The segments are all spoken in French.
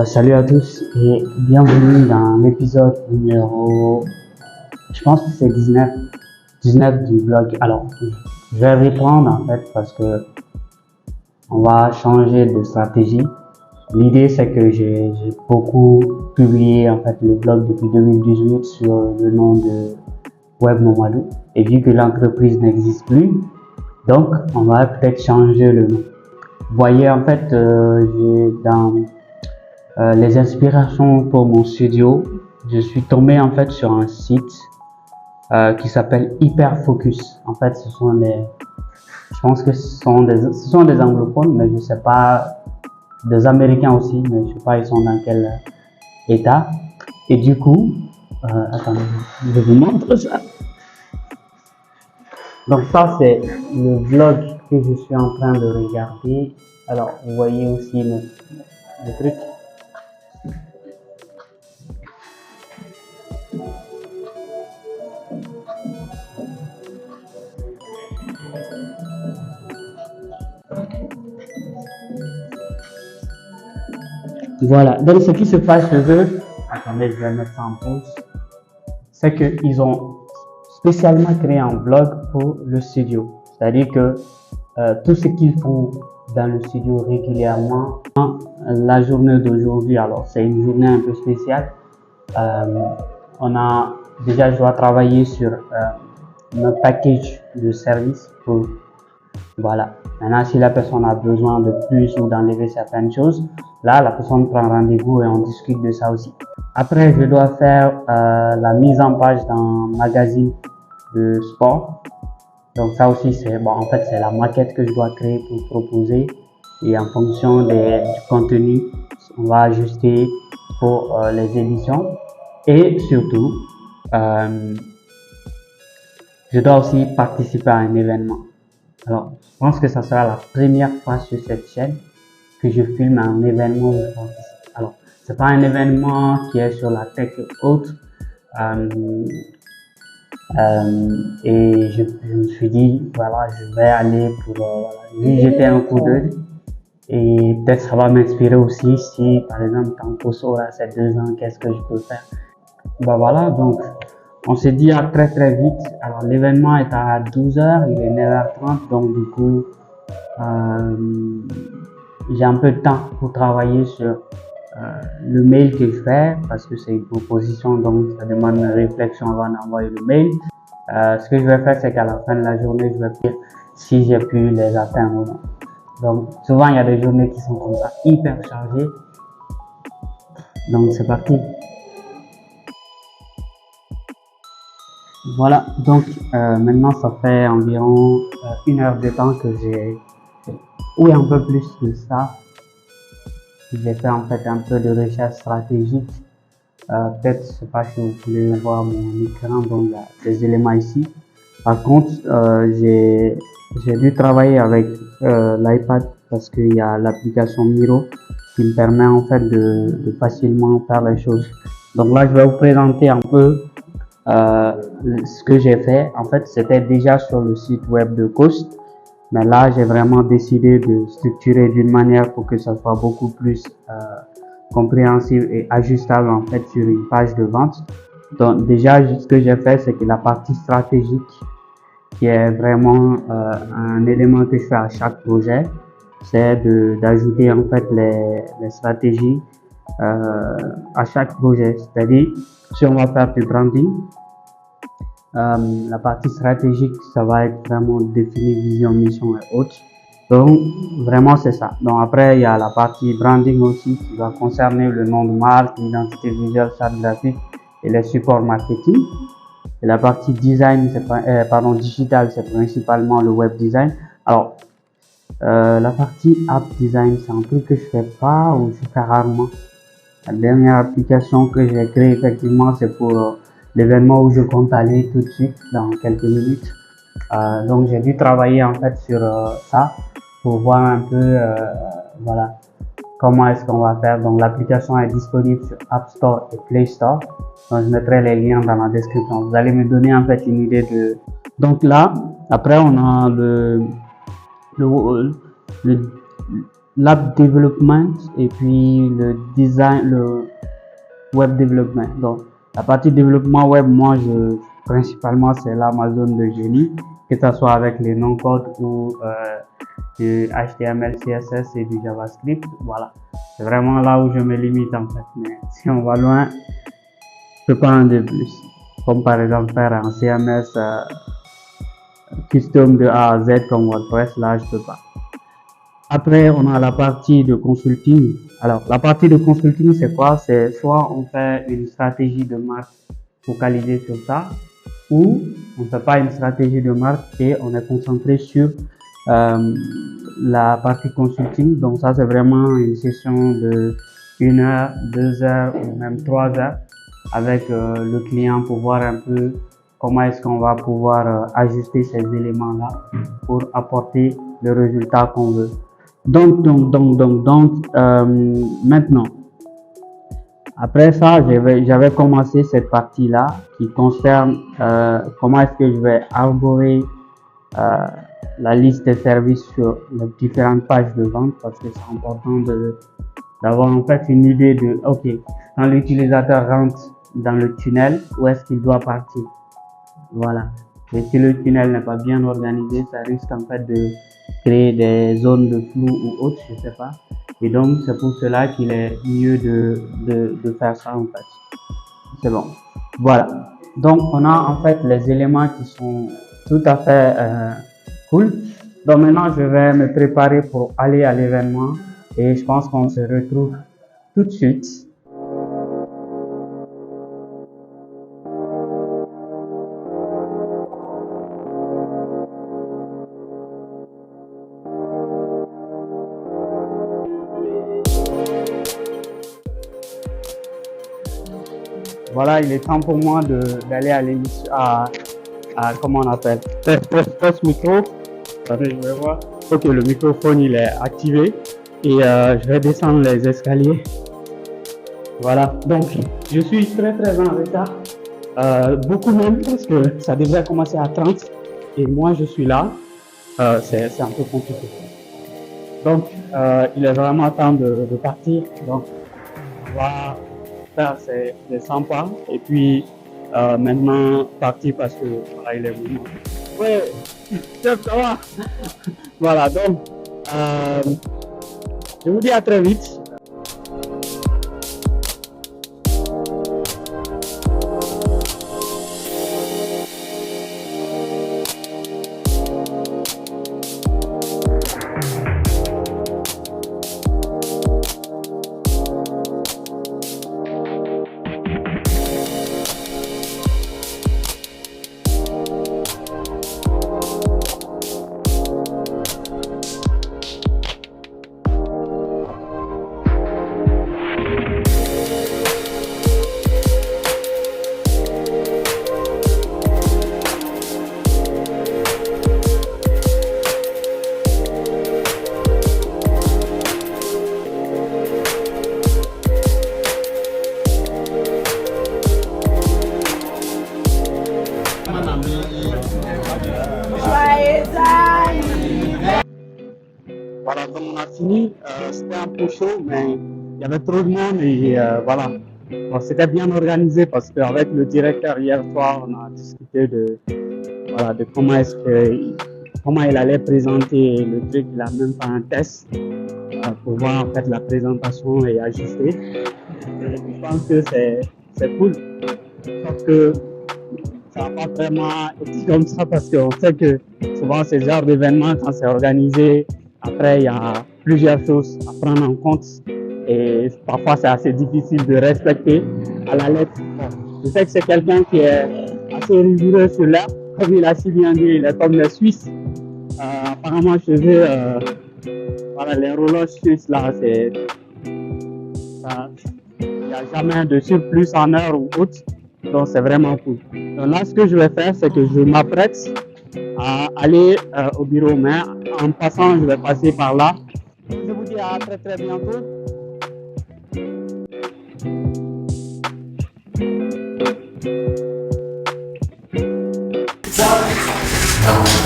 Salut à tous et bienvenue dans l'épisode numéro, je pense que c'est 19 du blog. Alors, je vais reprendre en fait parce que on va changer de stratégie. L'idée c'est que j'ai beaucoup publié en fait le blog depuis 2018 sur le nom de Web Momadou, et vu que l'entreprise n'existe plus, donc on va peut-être changer le nom. Vous voyez en fait, j'ai dans les inspirations pour mon studio, je suis tombé en fait sur un site qui s'appelle Hyperfocus. En fait, je pense que ce sont des anglophones, mais je sais pas, des Américains aussi, mais je sais pas ils sont dans quel état. Et du coup, attendez, je vous montre ça. Donc ça c'est le vlog que je suis en train de regarder. Alors vous voyez aussi le truc. Voilà, donc ce qui se passe chez eux, attendez, je vais mettre ça en pause, c'est qu'ils ont spécialement créé un vlog pour le studio. C'est-à-dire que tout ce qu'ils font dans le studio régulièrement, la journée d'aujourd'hui, alors c'est une journée un peu spéciale. Je dois travailler sur notre package de service pour, voilà. Maintenant, si la personne a besoin de plus ou d'enlever certaines choses, là, la personne prend rendez-vous et on discute de ça aussi. Après, je dois faire la mise en page d'un magazine de sport. Donc ça aussi, c'est bon, en fait, c'est la maquette que je dois créer pour proposer. Et en fonction du contenu, on va ajuster pour les éditions. Et surtout, je dois aussi participer à un événement. Alors, je pense que ça sera la première fois sur cette chaîne que je filme un événement où je participe. Alors, c'est pas un événement qui est sur la tech et autres. Et je me suis dit, voilà, je vais aller pour lui jeter un coup d'œil. Et peut-être ça va m'inspirer aussi si, par exemple, quand Koso aura ses 2 ans, qu'est-ce que je peux faire. Bah voilà, donc on s'est dit à très très vite. Alors l'événement est à 12h, il est 9h30, donc du coup j'ai un peu de temps pour travailler sur le mail que je fais, parce que c'est une proposition, donc ça demande une réflexion avant d'envoyer le mail. Ce que je vais faire, c'est qu'à la fin de la journée, je vais dire si j'ai pu les atteindre ou non. Donc souvent il y a des journées qui sont comme ça, hyper chargées. Donc c'est parti. Voilà, donc maintenant ça fait environ 1 heure de temps que ou un peu plus que ça, j'ai fait en fait un peu de recherche stratégique. Peut-être, je sais pas si vous pouvez voir mon écran, donc il y a des éléments ici. Par contre, j'ai dû travailler avec l'iPad parce qu'il y a l'application Miro qui me permet en fait de facilement faire les choses. Donc là, je vais vous présenter un peu ce que j'ai fait. En fait, c'était déjà sur le site web de Coast, mais là, j'ai vraiment décidé de structurer d'une manière pour que ça soit beaucoup plus compréhensible et ajustable en fait sur une page de vente. Donc déjà, ce que j'ai fait, c'est que la partie stratégique, qui est vraiment un élément que je fais à chaque projet, c'est d'ajouter en fait les stratégies à chaque projet. C'est-à-dire, si on va faire du branding, la partie stratégique, ça va être vraiment définir vision, mission et autres. Donc vraiment c'est ça. Donc après il y a la partie branding aussi qui va concerner le nom de marque, l'identité visuelle, charte graphique et les supports marketing. Et la partie design, digital, c'est principalement le web design. Alors la partie app design, c'est un truc que je fais pas ou je fais rarement. La dernière application que j'ai créée effectivement, c'est pour l'événement où je compte aller tout de suite dans quelques minutes. Donc j'ai dû travailler en fait sur ça pour voir un peu voilà, comment est-ce qu'on va faire. Donc l'application est disponible sur App Store et Play Store. Donc je mettrai les liens dans la description. Vous allez me donner en fait une idée de. Donc là, après on a l'app development et puis le design, le web development. Donc, la partie développement web, moi, principalement, c'est là ma zone de génie, que ce soit avec les non-codes ou du HTML, CSS et du JavaScript. Voilà. C'est vraiment là où je me limite en fait. Mais si on va loin, je peux pas en de plus. Comme par exemple faire un CMS custom de A à Z comme WordPress, là, je peux pas. Après, on a la partie de consulting. Alors, la partie de consulting, c'est quoi? C'est soit on fait une stratégie de marque focalisée sur ça, ou on ne fait pas une stratégie de marque et on est concentré sur la partie consulting. Donc, ça, c'est vraiment une session de 1 heure, 2 heures ou même 3 heures avec le client pour voir un peu comment est-ce qu'on va pouvoir ajuster ces éléments-là pour apporter le résultat qu'on veut. Donc, maintenant, après ça, j'avais commencé cette partie-là qui concerne comment est-ce que je vais arborer la liste des services sur les différentes pages de vente parce que c'est important d'avoir en fait une idée de, ok, quand l'utilisateur rentre dans le tunnel, où est-ce qu'il doit partir? Voilà. Et si le tunnel n'est pas bien organisé, ça risque en fait de créer des zones de flou ou autres, je sais pas. Et donc, c'est pour cela qu'il est mieux de faire ça en fait. C'est bon. Voilà. Donc, on a en fait les éléments qui sont tout à fait cool. Donc, maintenant, je vais me préparer pour aller à l'événement et je pense qu'on se retrouve tout de suite. Voilà, il est temps pour moi d'aller à l'émission, comment on appelle, test micro. Attendez, je vais voir. Ok, le microphone il est activé et je vais descendre les escaliers. Voilà, donc je suis très en retard, beaucoup même parce que ça devrait commencer à 30 et moi je suis là, c'est un peu compliqué. Donc il est vraiment temps de partir, donc on va faire c'est sympa et puis maintenant partir parce que voilà, il est moment. Ouais, chef, ça va. Voilà, donc je vous dis à très vite. Voilà, donc on a fini. C'était un peu chaud, mais il y avait trop de monde et voilà. Bon, c'était bien organisé parce qu'avec le directeur hier soir, on a discuté de, voilà, de comment il allait présenter le truc. Il a même fait un test pour voir en fait la présentation et ajuster. Et je pense que c'est cool. Sauf que ça n'a pas vraiment été comme ça parce qu'on sait que souvent ce genre d'événement, quand c'est organisé, après il y a plusieurs choses à prendre en compte et parfois c'est assez difficile de respecter à la lettre. Je sais que c'est quelqu'un qui est assez rigoureux sur l'heure, comme il a si bien dit, il est comme les Suisses. Apparemment chez eux, voilà, les horloges suisses là, il n'y a jamais de surplus en heure ou autre. Donc c'est vraiment cool. Donc là, ce que je vais faire, c'est que je m'apprête à aller au bureau, mais en passant, je vais passer par là. Je vous dis à très bientôt.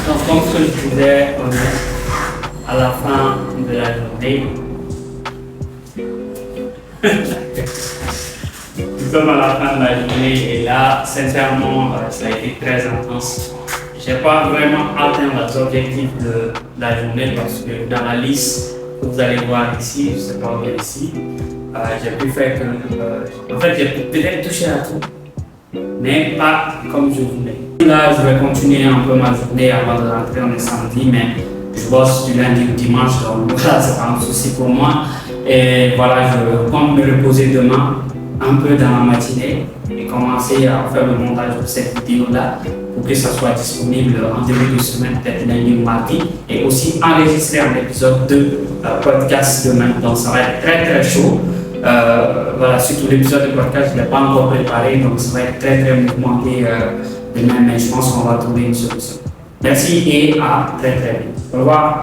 Donc comme ce que je disais, à la fin de la journée, comme à la fin de la journée. Et là, sincèrement, ça a été très intense. Je n'ai pas vraiment atteint les objectifs de la journée parce que dans la liste que vous allez voir ici, je ne sais pas où est ici, j'ai pu faire que. En fait, j'ai peut-être touché à tout, mais pas comme je voulais. Là, je vais continuer un peu ma journée avant de rentrer en samedi, mais je bosse du lundi au dimanche, donc voilà, c'est pas un souci pour moi. Et voilà, je compte me reposer demain, un peu dans la matinée, et commencer à faire le montage de cette vidéo-là pour que ça soit disponible en début de semaine, peut-être lundi ou mardi, et aussi enregistrer un épisode de podcast demain. Donc ça va être très très chaud. Voilà, surtout l'épisode de podcast, je ne l'ai pas encore préparé, donc ça va être très très mouvementé demain, mais je pense qu'on va trouver une solution. Merci et à très très vite. Au revoir.